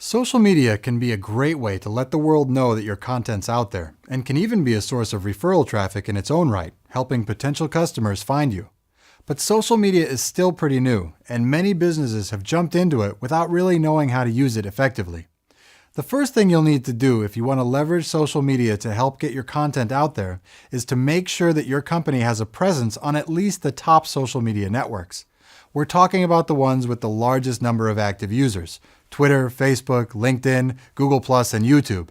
Social media can be a great way to let the world know that your content's out there, and can even be a source of referral traffic in its own right, helping potential customers find you. But social media is still pretty new, and many businesses have jumped into it without really knowing how to use it effectively. The first thing you'll need to do if you want to leverage social media to help get your content out there is to make sure that your company has a presence on at least the top social media networks. We're talking about the ones with the largest number of active users: Twitter, Facebook, LinkedIn, Google+, and YouTube.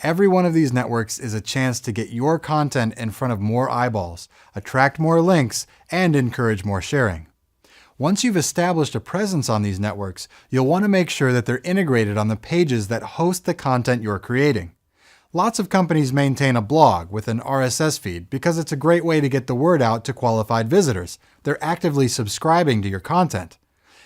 Every one of these networks is a chance to get your content in front of more eyeballs, attract more links, and encourage more sharing. Once you've established a presence on these networks, you'll want to make sure that they're integrated on the pages that host the content you're creating. Lots of companies maintain a blog with an RSS feed because it's a great way to get the word out to qualified visitors. They're actively subscribing to your content.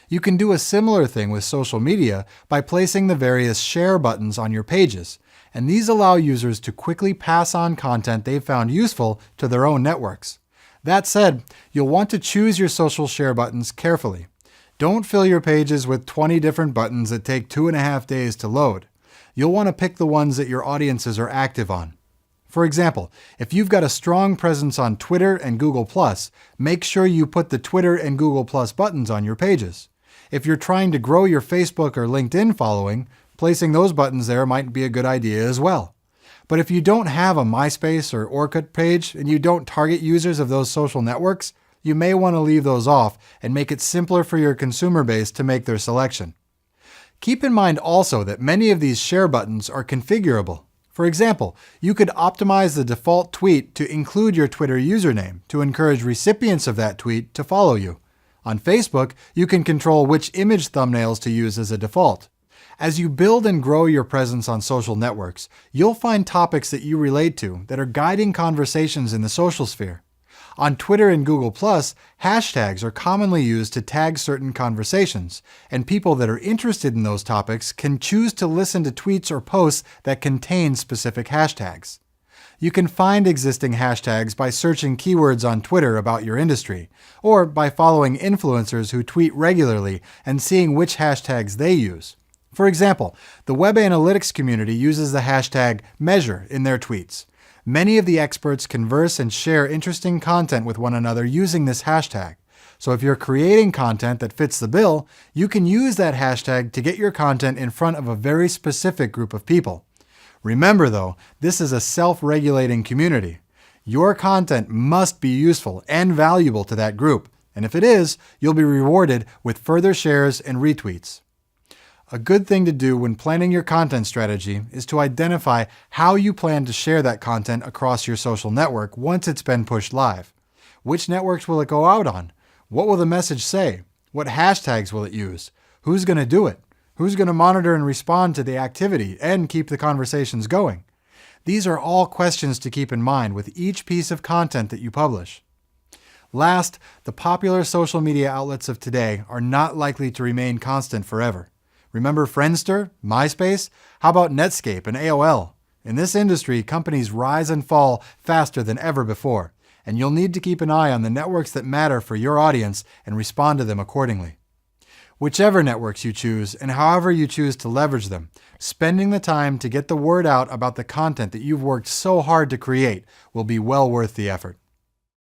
You can do a similar thing with social media by placing the various share buttons on your pages, and these allow users to quickly pass on content they've found useful to their own networks. That said, you'll want to choose your social share buttons carefully. Don't fill your pages with 20 different buttons that take 2.5 days to load. You'll want to pick the ones that your audiences are active on. For example, if you've got a strong presence on Twitter and Google+, make sure you put the Twitter and Google+ buttons on your pages. If you're trying to grow your Facebook or LinkedIn following, placing those buttons there might be a good idea as well. But if you don't have a MySpace or Orkut page and you don't target users of those social networks, you may want to leave those off and make it simpler for your consumer base to make their selection. Keep in mind also that many of these share buttons are configurable. For example, you could optimize the default tweet to include your Twitter username to encourage recipients of that tweet to follow you. On Facebook, you can control which image thumbnails to use as a default. As you build and grow your presence on social networks, you'll find topics that you relate to that are guiding conversations in the social sphere. On Twitter and Google+, hashtags are commonly used to tag certain conversations, and people that are interested in those topics can choose to listen to tweets or posts that contain specific hashtags. You can find existing hashtags by searching keywords on Twitter about your industry, or by following influencers who tweet regularly and seeing which hashtags they use. For example, the web analytics community uses the hashtag measure in their tweets. Many of the experts converse and share interesting content with one another using this hashtag. So if you're creating content that fits the bill, you can use that hashtag to get your content in front of a very specific group of people. Remember though, this is a self-regulating community. Your content must be useful and valuable to that group, and if it is, you'll be rewarded with further shares and retweets. A good thing to do when planning your content strategy is to identify how you plan to share that content across your social network once it's been pushed live. Which networks will it go out on? What will the message say? What hashtags will it use? Who's going to do it? Who's going to monitor and respond to the activity and keep the conversations going? These are all questions to keep in mind with each piece of content that you publish. Last, the popular social media outlets of today are not likely to remain constant forever. Remember Friendster, MySpace? How about Netscape and AOL? In this industry, companies rise and fall faster than ever before, and you'll need to keep an eye on the networks that matter for your audience and respond to them accordingly. Whichever networks you choose and however you choose to leverage them, spending the time to get the word out about the content that you've worked so hard to create will be well worth the effort.